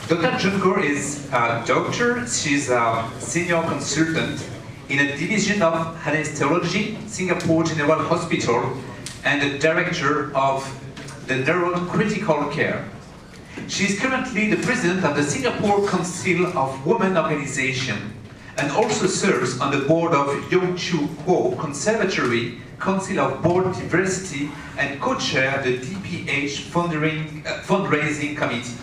Dr. June Goh is a doctor. She's a senior consultant in a division of anesthesiology, Singapore General Hospital, and the director of the neurocritical care. She is currently the president of the Singapore Council of Women Organization and also serves on the board of June Goh Conservatory, Council of Board Diversity, and co-chair the DPH fundraising committee.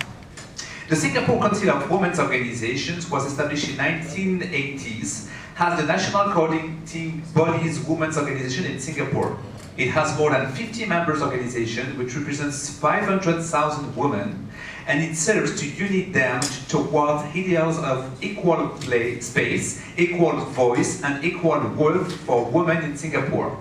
The Singapore Council of Women's Organizations was established in 1980s as the national coordinating body's women's organization in Singapore. It has more than 50 members organization, which represents 500,000 women, and it serves to unite them towards ideals of equal play space, equal voice, and equal worth for women in Singapore.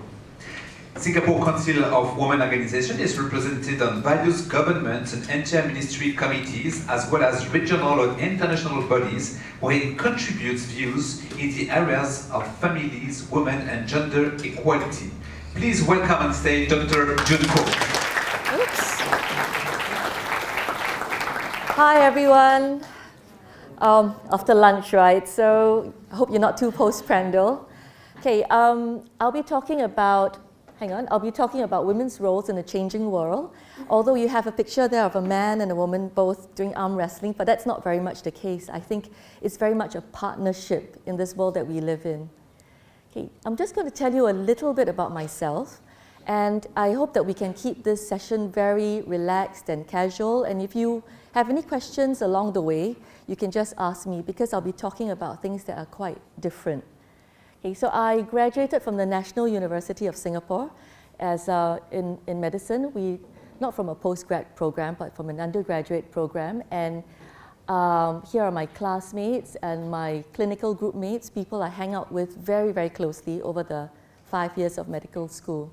Singapore Council of Women Organization is represented on various government and inter-ministry committees, as well as regional and international bodies, where it contributes views in the areas of families, women, and gender equality. Please welcome on stage Dr. June Goh. Oops. Hi everyone. After lunch, right? So I hope you're not too postprandial. Okay, I'll be talking about women's roles in a changing world. Although you have a picture there of a man and a woman both doing arm wrestling, but that's not very much the case. I think it's very much a partnership in this world that we live in. Okay, I'm just going to tell you a little bit about myself, and I hope that we can keep this session very relaxed and casual, and if you have any questions along the way, you can just ask me, because I'll be talking about things that are quite different. Okay, so I graduated from the National University of Singapore as in medicine. Not from a postgrad program, but from an undergraduate program. And here are my classmates and my clinical group mates, people I hang out with very, very closely over the 5 years of medical school.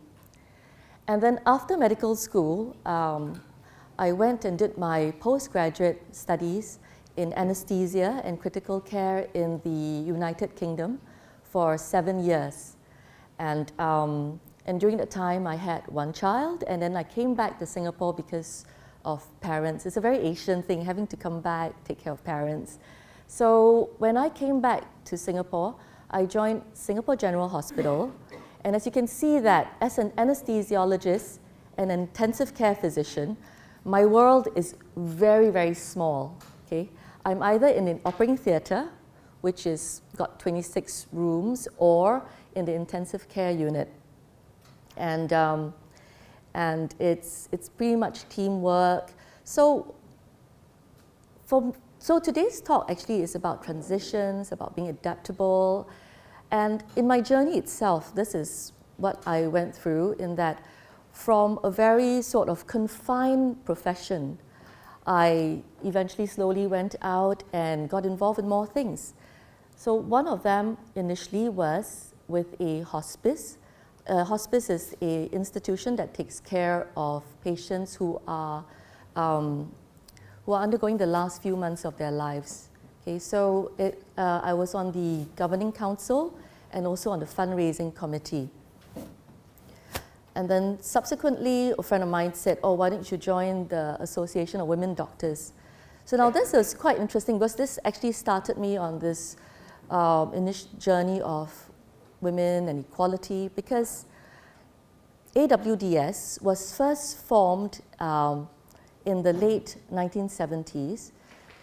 And then after medical school, I went and did my postgraduate studies in anesthesia and critical care in the United Kingdom for 7 years. And during that time, I had one child, and then I came back to Singapore because of parents. It's a very Asian thing, having to come back, take care of parents. So when I came back to Singapore, I joined Singapore General Hospital. And as you can see that, as an anesthesiologist and an intensive care physician, my world is very, very small. Okay? I'm either in an operating theatre, which is got 26 rooms, or in the intensive care unit. And it's pretty much teamwork. So today's talk actually is about transitions, about being adaptable. And in my journey itself, this is what I went through, in that from a very sort of confined profession, I eventually slowly went out and got involved in more things. So one of them initially was with a hospice. Hospice is an institution that takes care of patients who are undergoing the last few months of their lives. Okay, so I was on the governing council and also on the fundraising committee. And then subsequently, a friend of mine said, oh, why don't you join the Association of Women Doctors? So now this is quite interesting, because this actually started me on this initial journey of women and equality, because AWDS was first formed in the late 1970s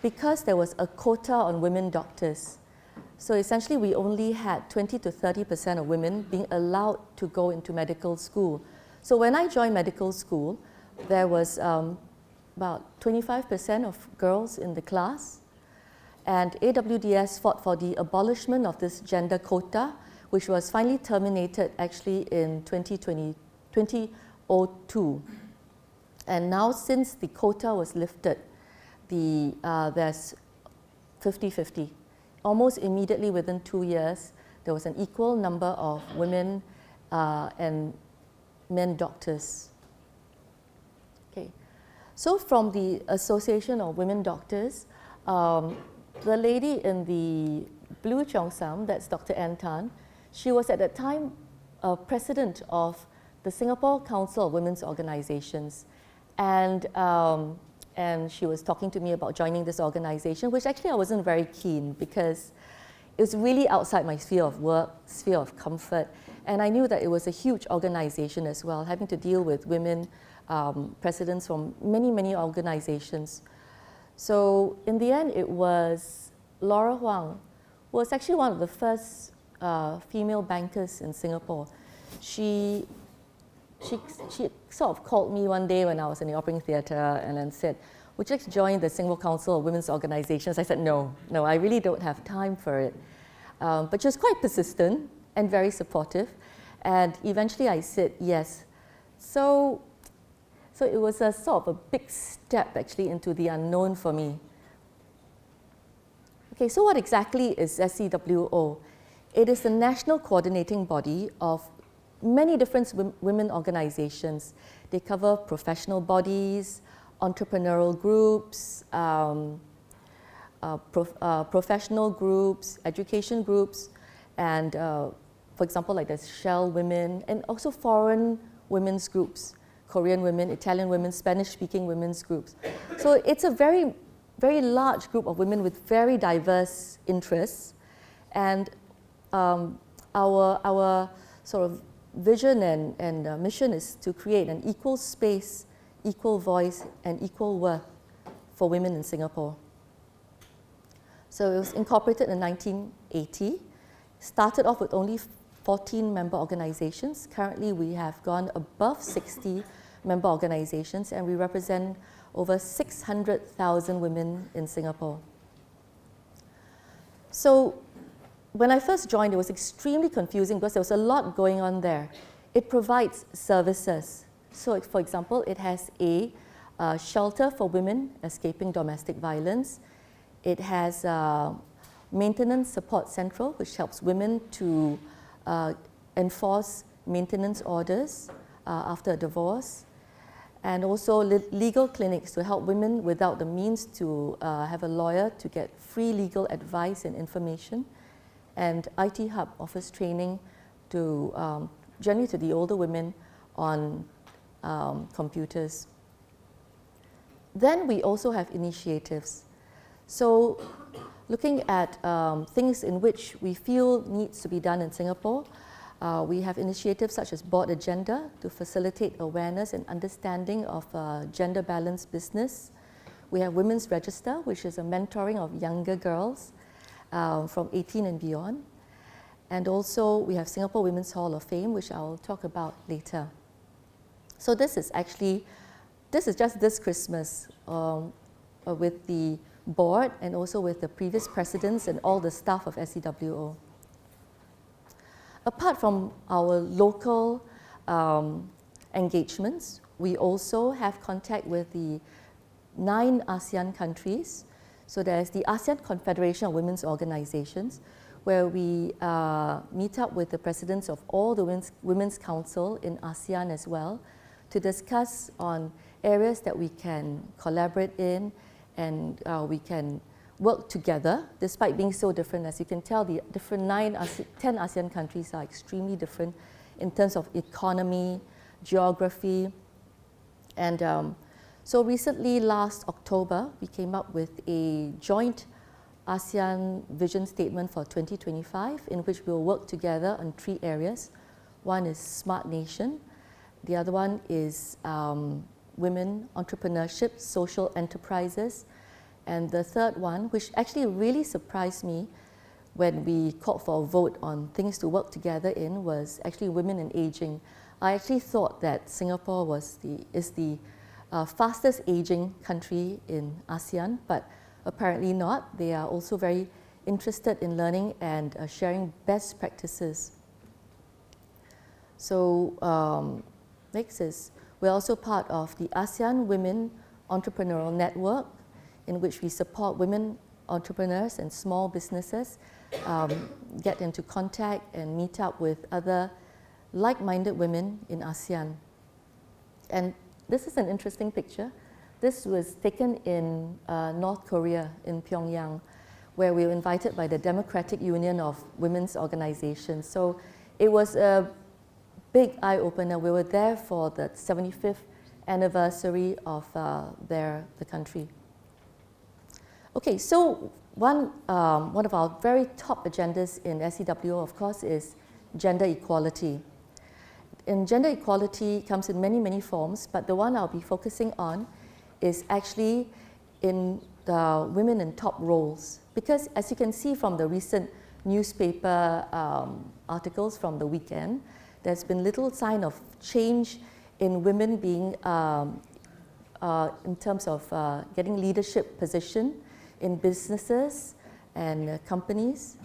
because there was a quota on women doctors. So essentially we only had 20 to 30% of women being allowed to go into medical school. So when I joined medical school, there was about 25% of girls in the class, and AWDS fought for the abolishment of this gender quota, which was finally terminated actually in 2002. And now, since the quota was lifted, there's 50-50. Almost immediately within 2 years, there was an equal number of women and men doctors. Okay. So from the Association of Women Doctors, the lady in the blue cheongsam, that's Dr. Ann Tan, she was at that time president of the Singapore Council of Women's Organizations. And and she was talking to me about joining this organization, which actually I wasn't very keen because it was really outside my sphere of work, sphere of comfort, and I knew that it was a huge organization as well, having to deal with women presidents from many, many organizations. So in the end, it was Laura Huang, who was actually one of the first female bankers in Singapore. She sort of called me one day when I was in the operating theatre and then said, would you like to join the Singapore Council of Women's Organizations? I said, no, I really don't have time for it. But she was quite persistent and very supportive. And eventually I said yes. So it was a sort of a big step actually into the unknown for me. Okay, so what exactly is SCWO? It is the national coordinating body of many different women organizations. They cover professional bodies, entrepreneurial groups, professional groups, education groups, and for example, like there's Shell Women, and also foreign women's groups, Korean women, Italian women, Spanish-speaking women's groups. So it's a very, very large group of women with very diverse interests, and our sort of vision and mission is to create an equal space, equal voice, and equal worth for women in Singapore. So it was incorporated in 1980, started off with only 14 member organizations. Currently we have gone above 60 member organizations, and we represent over 600,000 women in Singapore. So when I first joined, it was extremely confusing because there was a lot going on there. It provides services. So for example, it has a shelter for women escaping domestic violence. It has a maintenance support central, which helps women to enforce maintenance orders after a divorce, and also legal clinics to help women without the means to have a lawyer to get free legal advice and information. And IT Hub offers training to generally to the older women on computers. Then we also have initiatives. So looking at things in which we feel needs to be done in Singapore, we have initiatives such as Board Agenda to facilitate awareness and understanding of gender-balanced business. We have Women's Register, which is a mentoring of younger girls from 18 and beyond. And also we have Singapore Women's Hall of Fame, which I'll talk about later. So this is just this Christmas with the board and also with the previous presidents and all the staff of SCWO. Apart from our local engagements, we also have contact with the 9 ASEAN countries. So there's the ASEAN Confederation of Women's Organizations, where we meet up with the presidents of all the Women's Council in ASEAN as well to discuss on areas that we can collaborate in and we can work together despite being so different. As you can tell, the different 10 ASEAN countries are extremely different in terms of economy, geography, and so recently, last October, we came up with a joint ASEAN vision statement for 2025 in which we'll work together on 3 areas. One is Smart Nation, the other one is women entrepreneurship, social enterprises, and the third one, which actually really surprised me when we called for a vote on things to work together in, was actually women and aging. I actually thought that Singapore is the fastest aging country in ASEAN, but apparently not. They are also very interested in learning and sharing best practices. So next is, we're also part of the ASEAN Women Entrepreneurial Network, in which we support women entrepreneurs and small businesses get into contact and meet up with other like-minded women in ASEAN. And this is an interesting picture. This was taken in North Korea, in Pyongyang, where we were invited by the Democratic Union of Women's Organizations. So it was a big eye-opener. We were there for the 75th anniversary of the country. Okay, so one of our very top agendas in SCWO, of course, is gender equality. And gender equality comes in many, many forms, but the one I'll be focusing on is actually in the women in top roles. Because as you can see from the recent newspaper articles from the weekend, there's been little sign of change in women being, in terms of getting leadership position in businesses and companies.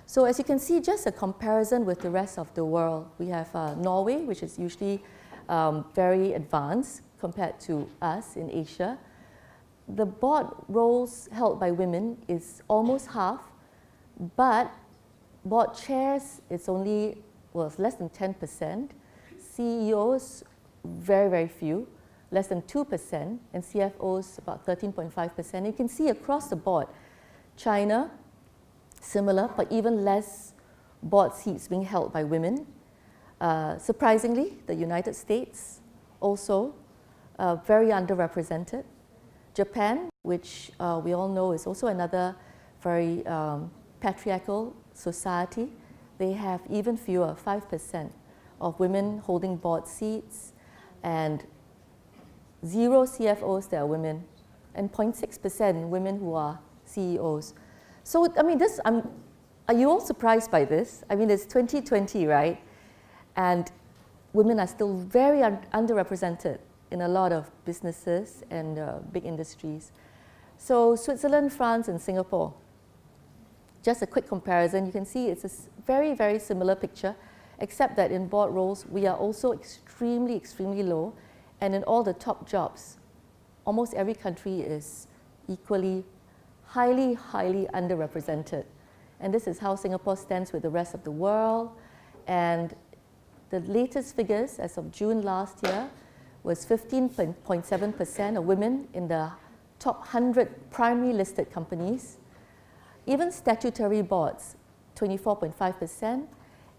So as you can see, just a comparison with the rest of the world, we have Norway, which is usually very advanced compared to us in Asia. The board roles held by women is almost half, but board chairs, it's only, well, it's less than 10%. CEOs, very, very few, less than 2%, and CFOs about 13.5%. You can see across the board, China, similar, but even less board seats being held by women. Surprisingly, the United States also very underrepresented. Japan, which we all know is also another very patriarchal society, they have even fewer, 5% of women holding board seats, and 0 CFOs that are women, and 0.6% women who are CEOs. So, I mean, are you all surprised by this? I mean, it's 2020, right? And women are still very underrepresented in a lot of businesses and big industries. So Switzerland, France, and Singapore. Just a quick comparison, you can see it's a very, very similar picture, except that in board roles, we are also extremely, extremely low. And in all the top jobs, almost every country is equally, highly, highly underrepresented. And this is how Singapore stands with the rest of the world. And the latest figures as of June last year was 15.7% of women in the top 100 primary listed companies. Even statutory boards, 24.5%.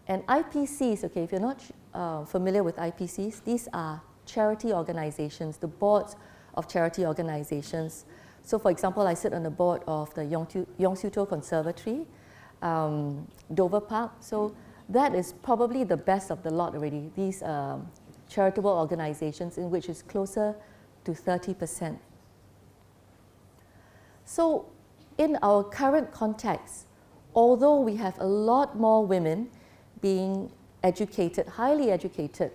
And IPCs, okay, if you're not familiar with IPCs, these are charity organizations, the boards of charity organizations. So for example, I sit on the board of the Yongsu Conservatory, Dover Park. So that is probably the best of the lot already, these charitable organizations, in which is closer to 30%. So in our current context, although we have a lot more women being educated, highly educated,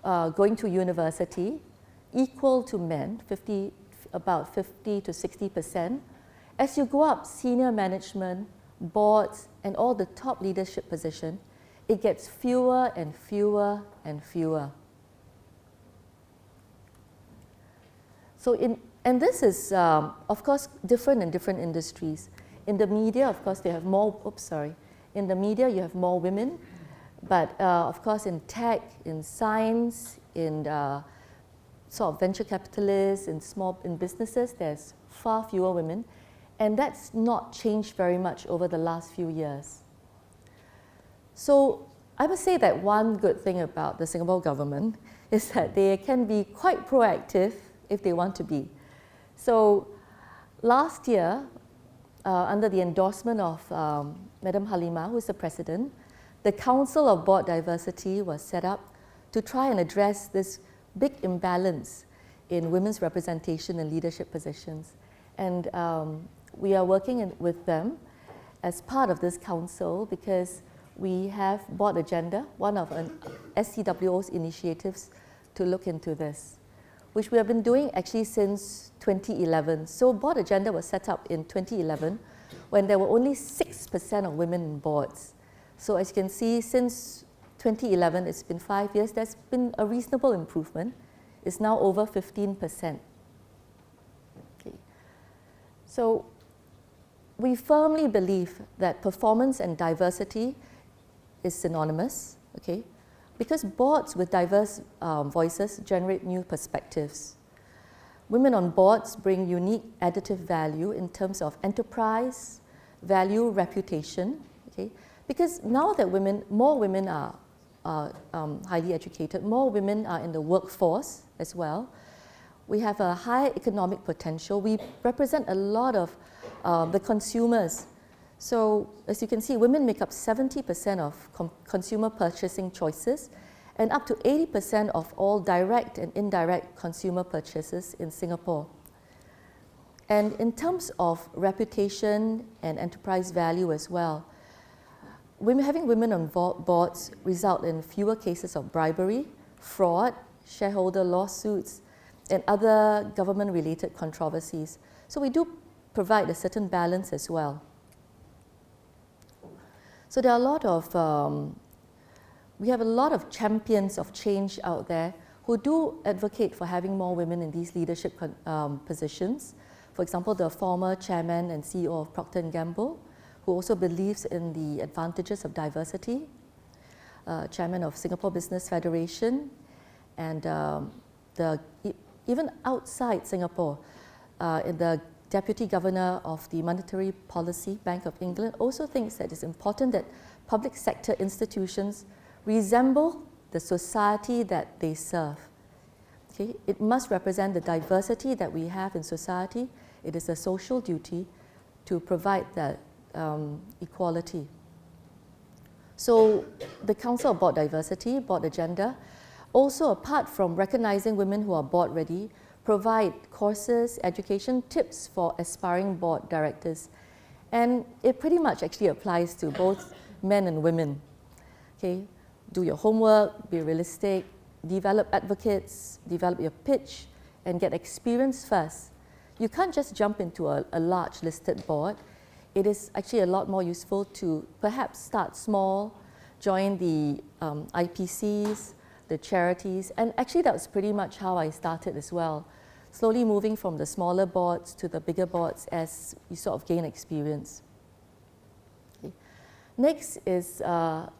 going to university, equal to men, about 50 to 60%, as you go up senior management, boards, and all the top leadership position, it gets fewer and fewer and fewer. So and this is, of course, different in different industries. In the media, of course, they have more, in the media you have more women, but of course in tech, in science, in sort of venture capitalists, in businesses, there's far fewer women, and that's not changed very much over the last few years. So I must say that one good thing about the Singapore government is that they can be quite proactive if they want to be. So last year, under the endorsement of Madam Halimah, who is the president, the Council of Board Diversity was set up to try and address this big imbalance in women's representation in leadership positions. And we are working with them as part of this council because we have board agenda, one of SCWO's initiatives to look into this, which we have been doing actually since 2011. So board agenda was set up in 2011 when there were only 6% of women in boards. So as you can see, since 2011, it's been 5 years, there's been a reasonable improvement. It's now over 15%. Okay. So we firmly believe that performance and diversity is synonymous, okay? Because boards with diverse voices generate new perspectives. Women on boards bring unique additive value in terms of enterprise, value, reputation, okay? Because now that more women are highly educated, more women are in the workforce as well, We have a high economic potential. We represent a lot of the consumers. So as you can see, women make up 70% of consumer purchasing choices and up to 80% of all direct and indirect consumer purchases in Singapore. And in terms of reputation and enterprise value as well, having women on boards result in fewer cases of bribery, fraud, shareholder lawsuits, and other government-related controversies. So we do provide a certain balance as well. So there are a lot of, we have a lot of champions of change out there who do advocate for having more women in these leadership positions. For example, the former chairman and CEO of Procter & Gamble, who also believes in the advantages of diversity, chairman of Singapore Business Federation, and even outside Singapore, in the Deputy Governor of the Monetary Policy Bank of England also thinks that it's important that public sector institutions resemble the society that they serve. Okay? It must represent the diversity that we have in society. It is a social duty to provide that equality. So the Council of Board Diversity, Board Agenda, also apart from recognizing women who are board ready, provide courses, education, tips for aspiring board directors. And it pretty much actually applies to both men and women. Okay? Do your homework, be realistic, develop advocates, develop your pitch, and get experience first. You can't just jump into a large listed board. It is actually a lot more useful to perhaps start small, join the IPCs, the charities, and actually that was pretty much how I started as well, slowly moving from the smaller boards to the bigger boards as you sort of gain experience. Okay. Next is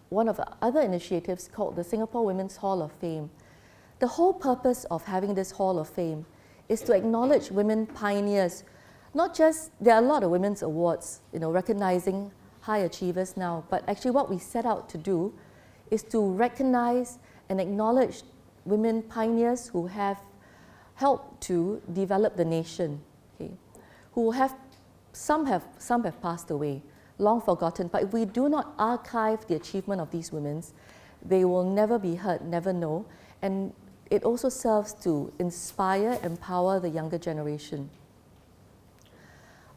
one of the other initiatives called the Singapore Women's Hall of Fame. The whole purpose of having this Hall of Fame is to acknowledge women pioneers. Not just, there are a lot of women's awards, recognizing high achievers now, but actually what we set out to do is to recognize and acknowledge women pioneers who have helped to develop the nation, okay? Some have passed away, long forgotten, but if we do not archive the achievement of these women, they will never be heard, never know, and it also serves to inspire, empower the younger generation.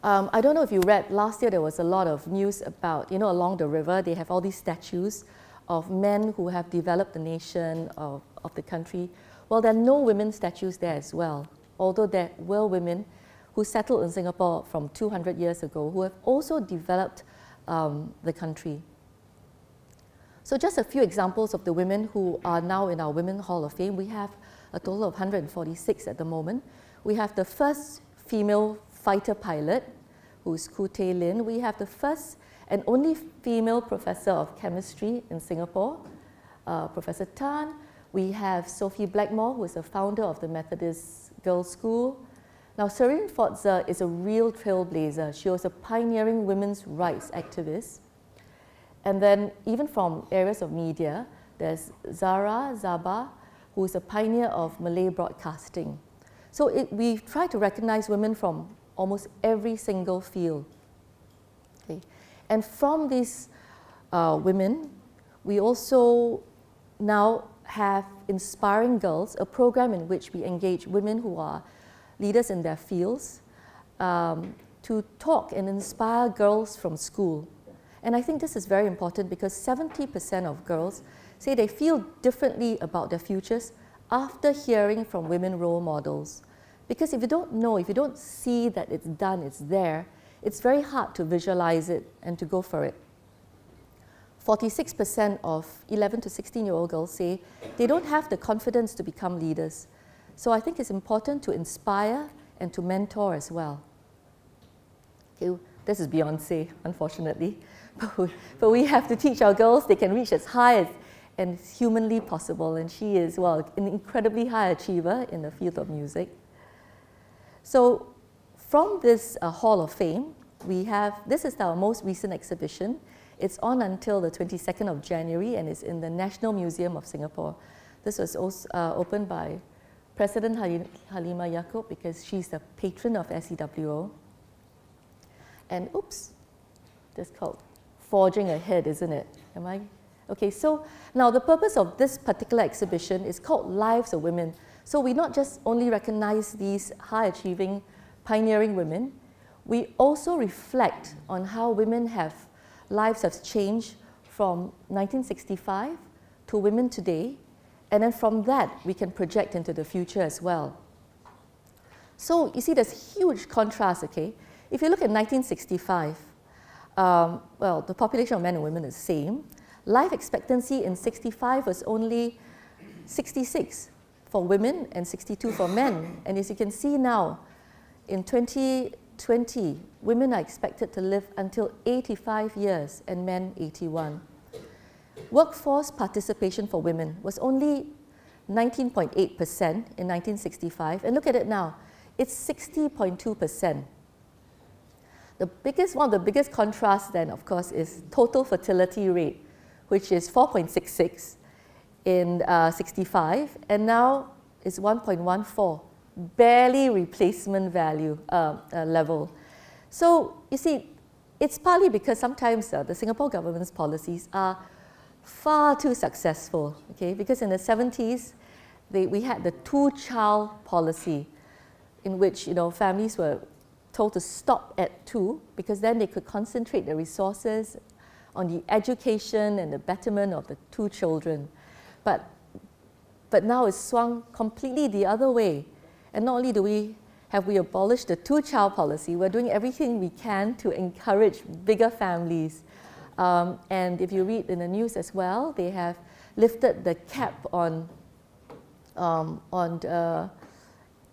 I don't know if you read, last year there was a lot of news about, along the river, they have all these statues of men who have developed the nation of the country. Well, there are no women statues there as well, although there were women who settled in Singapore from 200 years ago who have also developed the country. So just a few examples of the women who are now in our Women's Hall of Fame. We have a total of 146 at the moment. We have the first female fighter pilot, who's Khoo Tae Lin. We have the first and only female professor of chemistry in Singapore, Professor Tan. We have Sophie Blackmore, who is the founder of the Methodist Girls' School. Now, Serene Forza is a real trailblazer. She was a pioneering women's rights activist. And then even from areas of media, there's Zara Zabah, who is a pioneer of Malay broadcasting. So we try to recognize women from almost every single field. Okay. And from these women, we also now have Inspiring Girls, a program in which we engage women who are leaders in their fields to talk and inspire girls from school. And I think this is very important because 70% of girls say they feel differently about their futures after hearing from women role models. Because if you don't know, if you don't see that it's done, it's there, it's very hard to visualize it and to go for it. 46% of 11 to 16-year-old girls say they don't have the confidence to become leaders. So I think it's important to inspire and to mentor as well. Okay, this is Beyonce, unfortunately. But we have to teach our girls they can reach as high as and humanly possible. And she is, well, an incredibly high achiever in the field of music. So from this Hall of Fame, we have, this is our most recent exhibition. It's on until the 22nd of January and it's in the National Museum of Singapore. This was also opened by President Halimah Yacob, because she's the patron of SCWO. And oops, that's called Forging Ahead, isn't it? Am I? Okay, so now the purpose of this particular exhibition is called Lives of Women. So we not just only recognize these high-achieving, pioneering women, we also reflect on how lives have changed from 1965 to women today, and then from that we can project into the future as well. So you see there's huge contrast, okay? If you look at 1965, well, the population of men and women is the same. Life expectancy in 65 was only 66 for women and 62 for men. And as you can see now, in 2020, women are expected to live until 85 years and men 81. Workforce participation for women was only 19.8% in 1965, and look at it now, it's 60.2%. One of the biggest contrasts then, of course, is total fertility rate, which is 4.66 in 65, and now it's 1.14, barely replacement value level. So you see, it's partly because sometimes the Singapore government's policies are far too successful, okay? Because in the 70s, we had the two-child policy, in which families were told to stop at 2 because then they could concentrate their resources on the education and the betterment of the 2 children. But now it's swung completely the other way. And not only have we abolished the two-child policy, we're doing everything we can to encourage bigger families. And if you read in the news as well, they have lifted the cap on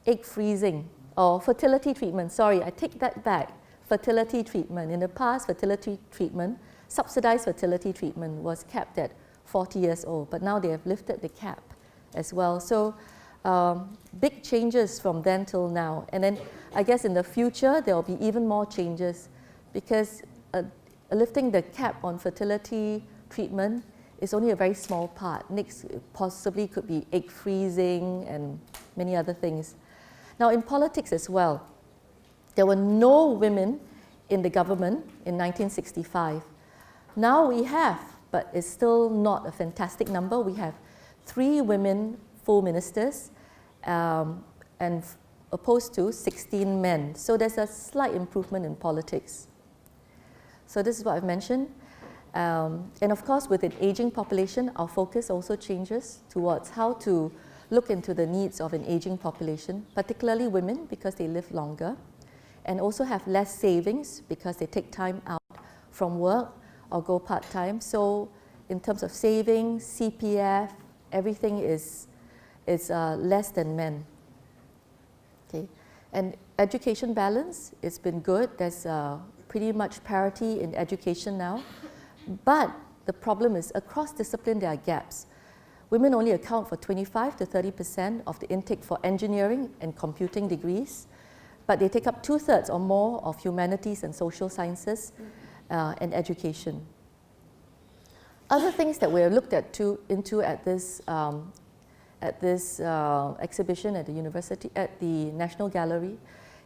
egg freezing or fertility treatment. Sorry, I take that back. Fertility treatment. In the past, fertility treatment, subsidized fertility treatment was capped at 40 years old, but now they have lifted the cap as well. So big changes from then till now. And then I guess in the future, there will be even more changes because lifting the cap on fertility treatment is only a very small part. Next, possibly could be egg freezing and many other things. Now, in politics as well, there were no women in the government in 1965. Now we have, but it's still not a fantastic number. We have 3 women full ministers, and opposed to 16 men. So there's a slight improvement in politics. So this is what I've mentioned. And of course, with an aging population, our focus also changes towards how to look into the needs of an aging population, particularly women because they live longer, and also have less savings because they take time out from work or go part-time. So in terms of savings, CPF, everything is less than men. Okay. And education balance, it's been good. There's pretty much parity in education now. But the problem is across discipline there are gaps. Women only account for 25 to 30% of the intake for engineering and computing degrees, but they take up 2/3 or more of humanities and social sciences and education. Other things that we have looked into at this exhibition at the university, at the National Gallery,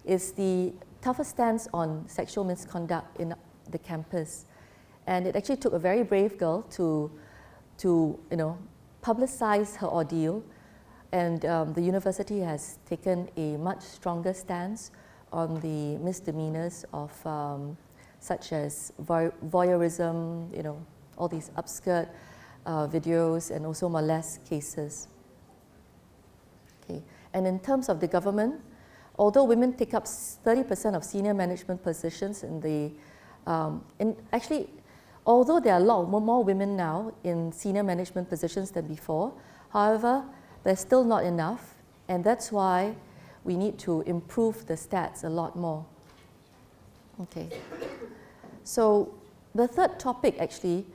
is the tougher stance on sexual misconduct in the campus. And it actually took a very brave girl to publicize her ordeal, and the university has taken a much stronger stance on the misdemeanors of such as voyeurism, all these upskirt videos, and also molest cases. Okay. And in terms of the government, although women take up 30% of senior management positions although there are a lot more women now in senior management positions than before, however, there's still not enough, and that's why we need to improve the stats a lot more. Okay. So the third topic actually,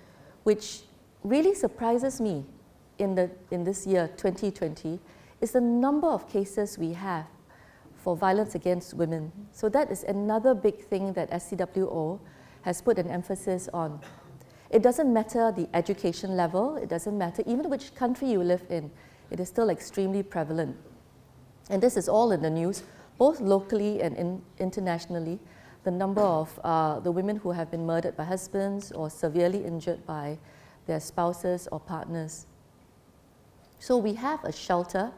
which really surprises me in this year, 2020, is the number of cases we have for violence against women. So that is another big thing that SCWO has put an emphasis on. It doesn't matter the education level, it doesn't matter even which country you live in, it is still extremely prevalent. And this is all in the news, both locally and internationally, the number of the women who have been murdered by husbands or severely injured by their spouses or partners. So we have a shelter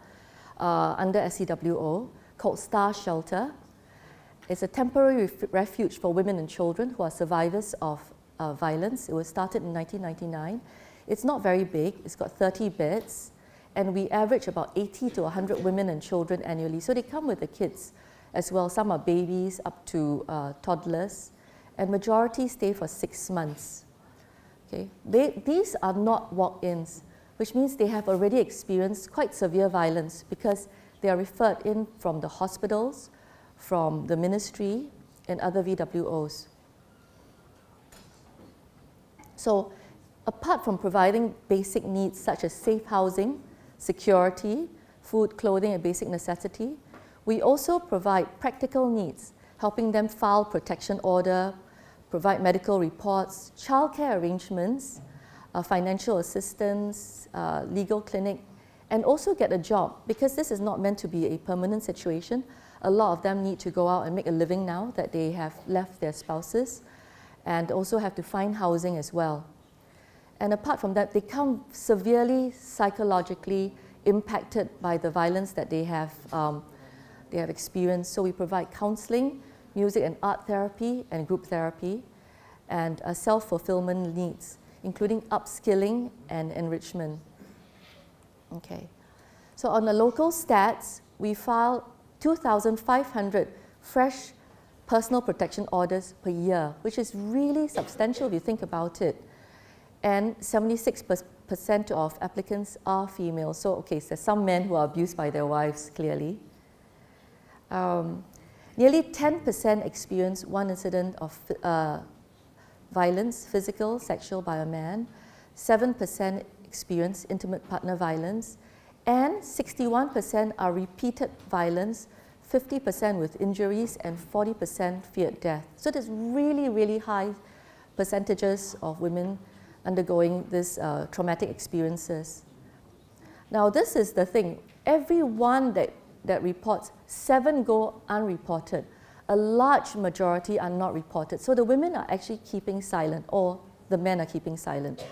under SCWO called Star Shelter. It's a temporary refuge for women and children who are survivors of violence. It was started in 1999. It's not very big. It's got 30 beds, and we average about 80 to 100 women and children annually. So they come with the kids as well. Some are babies up to toddlers, and majority stay for 6 months. Okay? These are not walk-ins, which means they have already experienced quite severe violence because they are referred in from the hospitals, from the ministry, and other VWOs. So apart from providing basic needs such as safe housing, security, food, clothing, and basic necessity, we also provide practical needs, helping them file protection order, provide medical reports, childcare arrangements, financial assistance, legal clinic, and also get a job, because this is not meant to be a permanent situation. A lot of them need to go out and make a living now that they have left their spouses, and also have to find housing as well. And apart from that, they come severely psychologically impacted by the violence that they have experienced. So we provide counseling, music and art therapy, and group therapy, and self-fulfillment needs, including upskilling and enrichment. Okay. So on the local stats, we file 2,500 fresh personal protection orders per year, which is really substantial if you think about it. And 76% of applicants are female. So, okay, so there's some men who are abused by their wives, clearly. Nearly 10% experience one incident of violence, physical, sexual, by a man. 7% experience intimate partner violence. And 61% are repeated violence, 50% with injuries, and 40% feared death. So there's really, really high percentages of women undergoing these traumatic experiences. Now, this is the thing. Every one that reports, 7 go unreported. A large majority are not reported. So the women are actually keeping silent, or the men are keeping silent.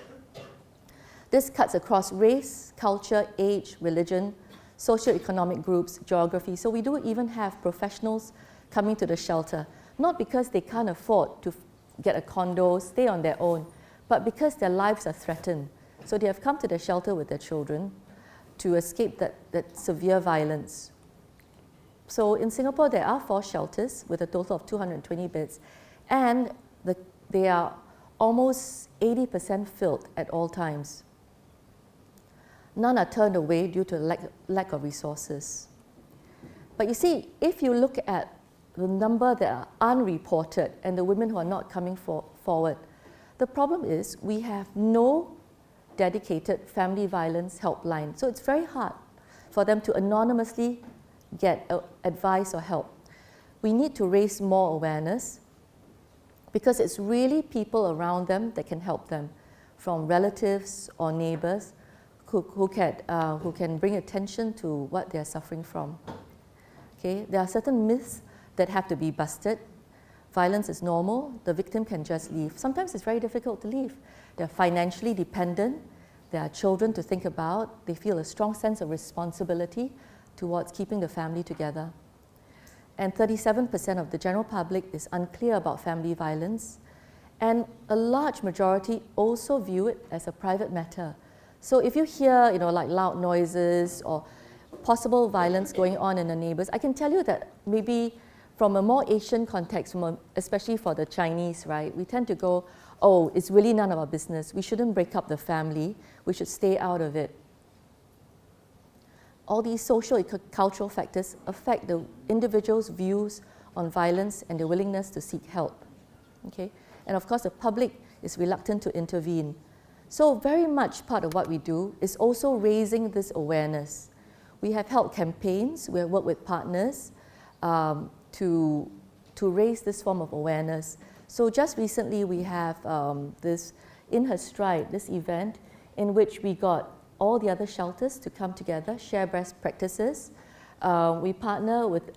This cuts across race, culture, age, religion, socioeconomic groups, geography. So we do even have professionals coming to the shelter, not because they can't afford to get a condo, stay on their own, but because their lives are threatened. So they have come to the shelter with their children to escape that severe violence. So in Singapore, there are 4 shelters with a total of 220 beds, and they are almost 80% filled at all times. None are turned away due to lack of resources. But you see, if you look at the number that are unreported and the women who are not coming forward, the problem is we have no dedicated family violence helpline. So it's very hard for them to anonymously get advice or help. We need to raise more awareness, because it's really people around them that can help them, from relatives or neighbors who can bring attention to what they're suffering from. Okay? There are certain myths that have to be busted. Violence is normal, the victim can just leave. Sometimes it's very difficult to leave. They're financially dependent, there are children to think about, they feel a strong sense of responsibility towards keeping the family together. And 37% of the general public is unclear about family violence, and a large majority also view it as a private matter. So if you hear, like loud noises or possible violence going on in the neighbors, I can tell you that maybe from a more Asian context, especially for the Chinese, right, we tend to go, oh, it's really none of our business. We shouldn't break up the family. We should stay out of it. All these social, cultural factors affect the individual's views on violence and their willingness to seek help. Okay? And of course, the public is reluctant to intervene. So very much part of what we do is also raising this awareness. We have held campaigns, we have worked with partners to raise this form of awareness. So just recently we have this In Her Stride, this event in which we got all the other shelters to come together, share best practices, We partner with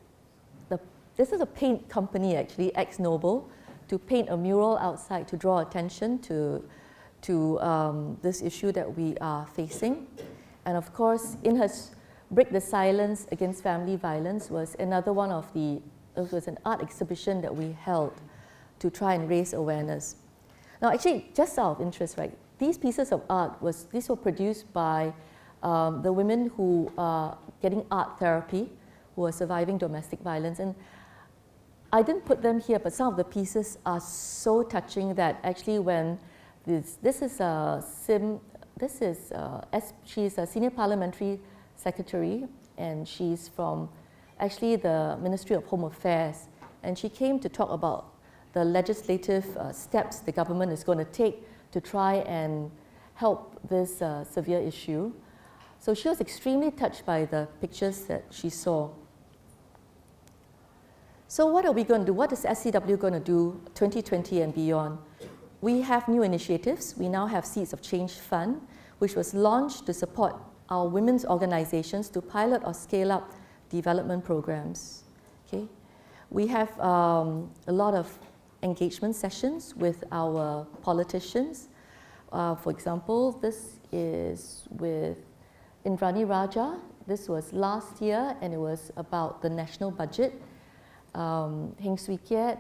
this is a paint company actually, ex-Noble, to paint a mural outside to draw attention to this issue that we are facing. And of course, in her Break the Silence Against Family Violence was another one of it was an art exhibition that we held to try and raise awareness. Now actually, just out of interest, right, these pieces of art these were produced by the women who are getting art therapy, who are surviving domestic violence. And I didn't put them here, but some of the pieces are so touching that actually when she's a senior parliamentary secretary, and she's from actually the Ministry of Home Affairs, and she came to talk about the legislative steps the government is going to take to try and help this severe issue. So she was extremely touched by the pictures that she saw. So what are we going to do? What is SCW going to do 2020 and beyond? We have new initiatives. We now have Seeds of Change Fund, which was launched to support our women's organizations to pilot or scale up development programs. Okay? We have a lot of engagement sessions with our politicians. For example, this is with Indrani Raja. This was last year, and it was about the national budget. Heng Swee Keat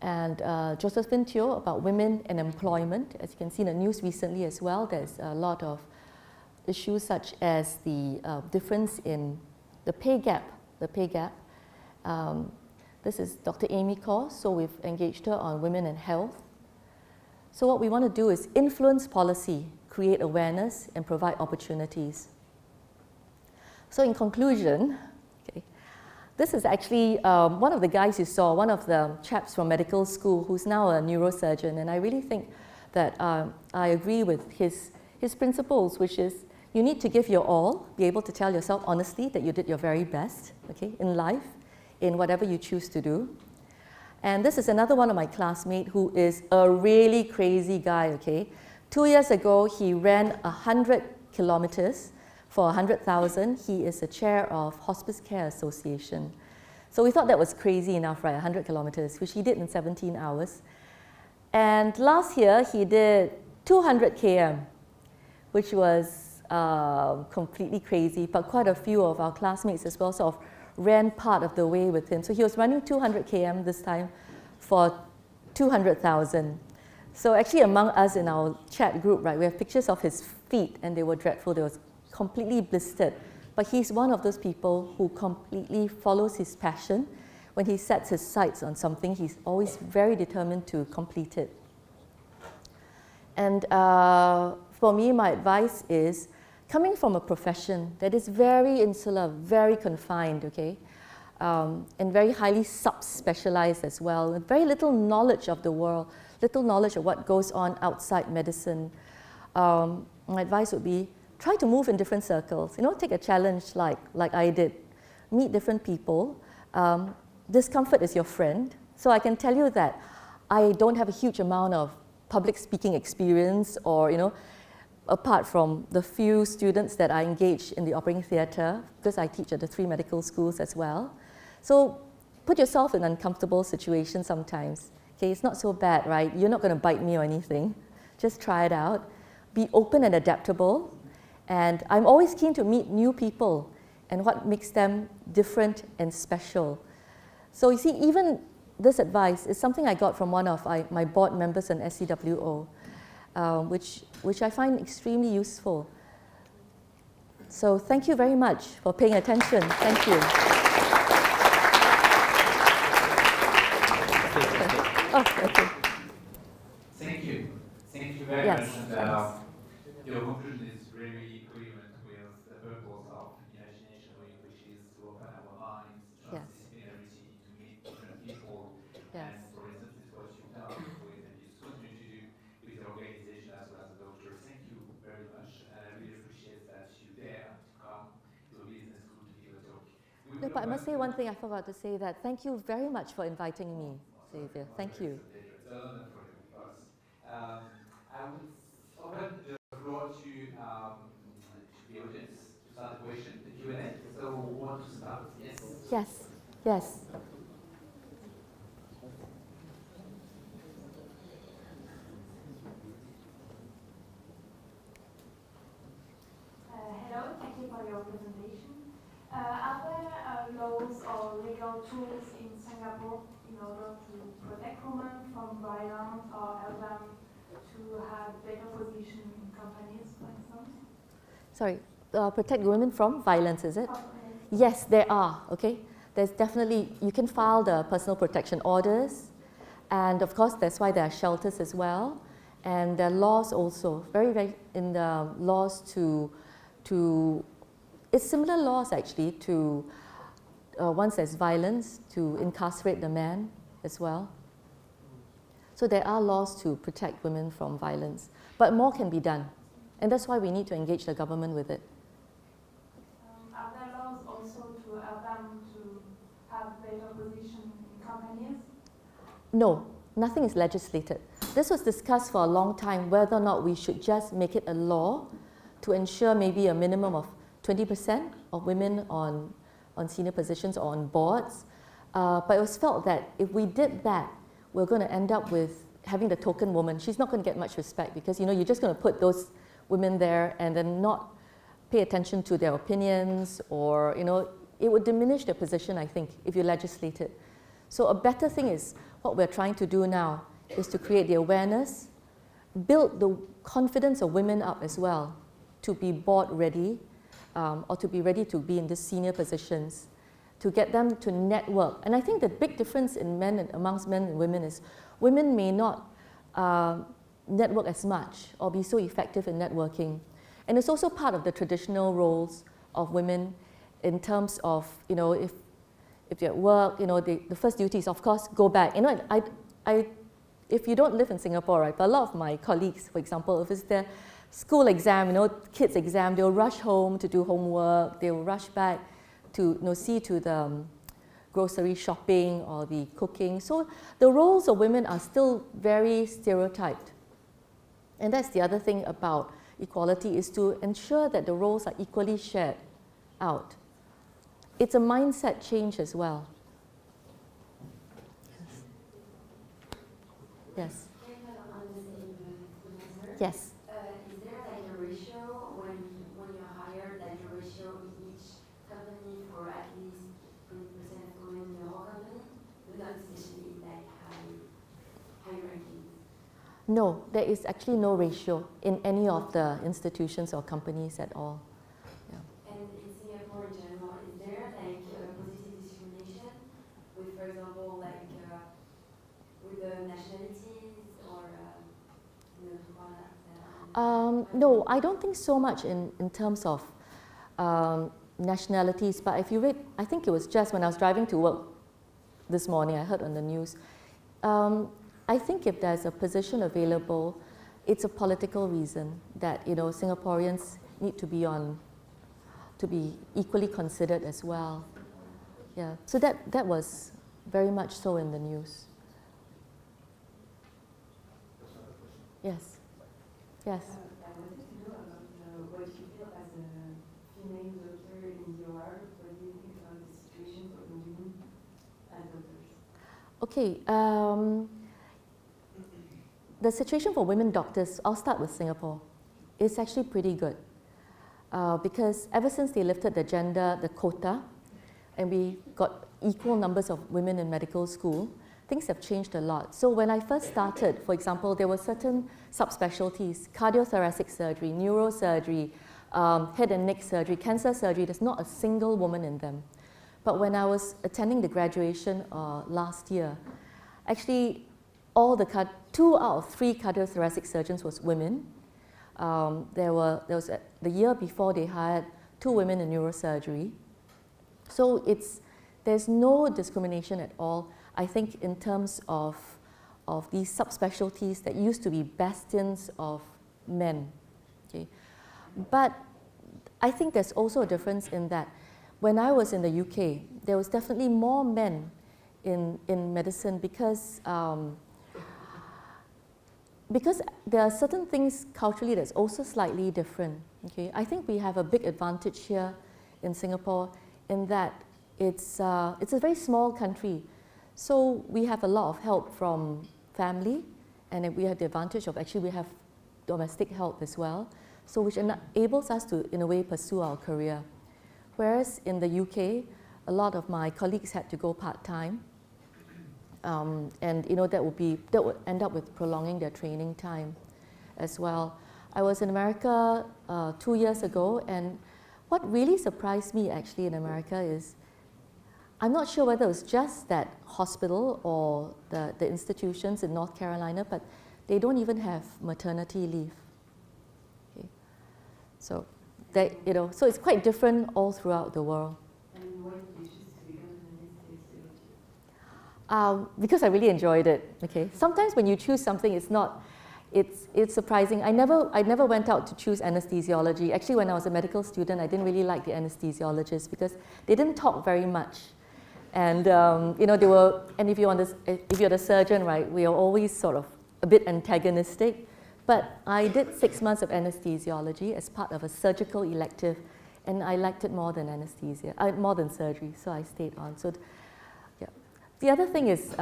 and Josephine Teo about women and employment. As you can see in the news recently as well, there's a lot of issues such as the difference in the pay gap. This is Dr. Amy Kaur, so we've engaged her on women and health. So what we want to do is influence policy, create awareness, and provide opportunities. So in conclusion, this is actually one of the guys you saw, one of the chaps from medical school who's now a neurosurgeon, and I really think that I agree with his principles, which is you need to give your all, be able to tell yourself honestly that you did your very best, okay, in life, in whatever you choose to do. And this is another one of my classmates who is a really crazy guy, okay. 2 years ago, he ran 100 kilometers for 100,000. He is the chair of Hospice Care Association. So we thought that was crazy enough, right, 100 kilometers, which he did in 17 hours. And last year, he did 200 km, which was completely crazy, but quite a few of our classmates as well sort of ran part of the way with him. So he was running 200 km this time for 200,000. So actually among us in our chat group, right, we have pictures of his feet, and they were dreadful. They were completely blistered. But he's one of those people who completely follows his passion. When he sets his sights on something, he's always very determined to complete it. And for me, my advice is, coming from a profession that is very insular, very confined, okay, and very highly subspecialized as well, with very little knowledge of the world, little knowledge of what goes on outside medicine, my advice would be, try to move in different circles. You know, take a challenge like I did. Meet different people. Discomfort is your friend. So I can tell you that I don't have a huge amount of public speaking experience, or, you know, apart from the few students that I engage in the operating theatre, because I teach at the 3 medical schools as well. So put yourself in uncomfortable situations sometimes. Okay, it's not so bad, right? You're not going to bite me or anything. Just try it out. Be open and adaptable. And I'm always keen to meet new people and what makes them different and special. So you see, even this advice is something I got from one of my board members in SCWO, which I find extremely useful. So thank you very much for paying attention. Thank you. Oh, okay. Thank you. Thank you very Yes, much. And, your conclusion is very coherent with the purpose of imagination week, which is to open our minds, transdisciplinarity, to meet different people. Yes. And for instance, it's what you've done with, and you continue to do with your organization as well as a doctor. Thank you very much, and I really appreciate that you dare to come to a business school to give a talk. No, but I must say one thing I forgot to say, that thank you very much for inviting me, Xavier. Thank you. It's a London project for us. I would open the floor to the audience to start the question, the Q&A. So who wants to start? Yes, yes. Hello, thank you for your presentation. Are there laws or legal tools in Singapore in order to protect women from violence or help them to have better position in companies, for instance? Sorry, protect women from violence, is it? Yes, there are, okay? There's definitely, you can file the personal protection orders, and of course, that's why there are shelters as well, and there are laws also, very in the laws to it's similar laws actually to, once there's violence, to incarcerate the man as well. So there are laws to protect women from violence, but more can be done, and that's why we need to engage the government with it. Are there laws also to help them to have better position in companies? No, nothing is legislated. This was discussed for a long time, whether or not we should just make it a law to ensure maybe a minimum of 20% of women on senior positions or on boards. But it was felt that if we did that, we're going to end up with having the token woman. She's not going to get much respect because, you know, you're just going to put those women there and then not pay attention to their opinions, or, you know, it would diminish their position, I think, if you legislate it. So a better thing is, what we're trying to do now is to create the awareness, build the confidence of women up as well, to be board ready, or to be ready to be in the senior positions, to get them to network. And I think the big difference in men and amongst men and women is women may not network as much or be so effective in networking. And it's also part of the traditional roles of women in terms of, you know, if you're at work, you know, the first duty is, of course, go back. You know, if you don't live in Singapore, right, but a lot of my colleagues, for example, if it's their school exam, you know, kids' exam, they'll rush home to do homework, they'll rush back to, you know, see to the grocery shopping or the cooking. So the roles of women are still very stereotyped. And that's the other thing about equality, is to ensure that the roles are equally shared out. It's a mindset change as well. Yes. Yes. Is there like a ratio when you're hired, like a ratio in each company for at least 20% of women in the whole company? Not especially like high rankings. No, there is actually no ratio in any of the institutions or companies at all. And in Singapore in general, is there like positive discrimination with, for example, like with the nationalities or you know, products? No, I don't think so much in terms of nationalities, but if you read, I think it was just when I was driving to work this morning, I heard on the news, I think if there's a position available, it's a political reason that, you know, Singaporeans need to be equally considered as well. Yeah, so that was very much so in the news. Yes. Yes. I wanted to know about what you feel as a female doctor in the OR. What do you think about the situation for the women as doctors? Okay. The situation for women doctors, I'll start with Singapore, is actually pretty good. Because ever since they lifted the quota, and we got equal numbers of women in medical school, things have changed a lot. So when I first started, for example, there were certain subspecialties: cardiothoracic surgery, neurosurgery, head and neck surgery, cancer surgery. There's not a single woman in them. But when I was attending the graduation last year, actually, 2 out of 3 cardiothoracic surgeons was women. There was the year before they hired 2 women in neurosurgery. So there's no discrimination at all, I think, in terms of these subspecialties that used to be bastions of men. Okay? But I think there's also a difference in that when I was in the UK, there was definitely more men in medicine because there are certain things culturally that's also slightly different. Okay? I think we have a big advantage here in Singapore in that, it's a very small country. So we have a lot of help from family, and we have the advantage of actually we have domestic help as well, so which enables us to, in a way, pursue our career. Whereas in the UK, a lot of my colleagues had to go part-time, and that would end up with prolonging their training time as well. I was in America 2 years ago, and what really surprised me actually in America is, I'm not sure whether it was just that hospital or the institutions in North Carolina, but they don't even have maternity leave. Okay. So so it's quite different all throughout the world. And why did you choose to become an anesthesiologist? Because I really enjoyed it. Okay. Sometimes when you choose something, it's surprising. I never went out to choose anesthesiology. Actually, when I was a medical student, I didn't really like the anesthesiologists because they didn't talk very much. And they were. And if you're the surgeon, right, we are always sort of a bit antagonistic. But I did 6 months of anesthesiology as part of a surgical elective, and I liked it more than anesthesia, more than surgery. So I stayed on. So, yeah. The other thing is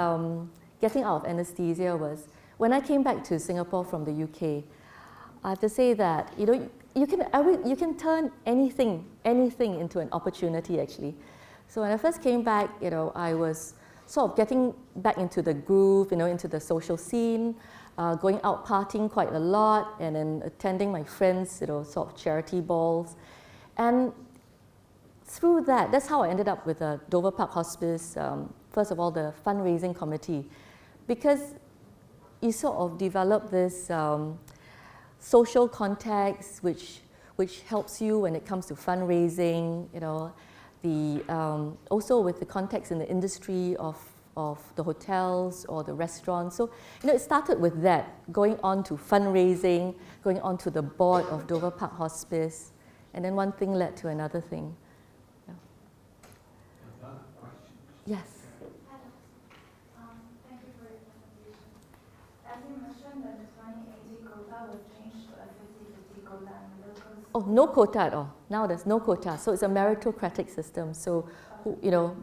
getting out of anesthesia was when I came back to Singapore from the UK. I have to say that you can turn anything into an opportunity actually. So when I first came back, I was sort of getting back into the groove, into the social scene, going out partying quite a lot, and then attending my friends, sort of charity balls. And through that's how I ended up with Dover Park Hospice, first of all, the fundraising committee, because you sort of develop this social context which helps you when it comes to fundraising, also with the context in the industry of the hotels or the restaurants. So, it started with that, going on to fundraising, going on to the board of Dover Park Hospice, and then one thing led to another thing. Yeah. Yes. Thank you for your presentation. As you mentioned that the 2080 quota was changed to a 50-50 quota in middle coast. Oh, no quota at all. Now there's no quota. So it's a meritocratic system. So,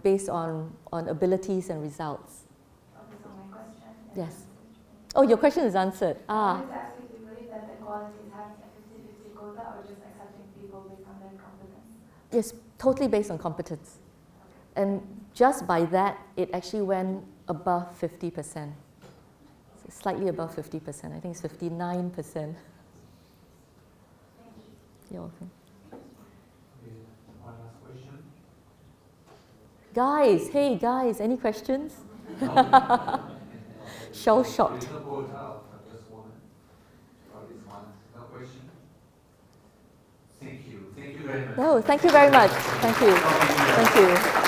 based on abilities and results. Okay, so my question is... Yes. Oh, your question is answered. I wanted to ask you, do you believe that the quality is having a 50-50 quota or just accepting people based on their competence? Yes, totally based on competence. And just by that, it actually went above 50%. So slightly above 50%. I think it's 59%. Thank you. You're welcome. One last question. Guys, hey guys, any questions? Shell shocked. There is no quota of just women for this one. No question? Thank you. Thank you very much. No, thank you very much. Thank you. Thank you.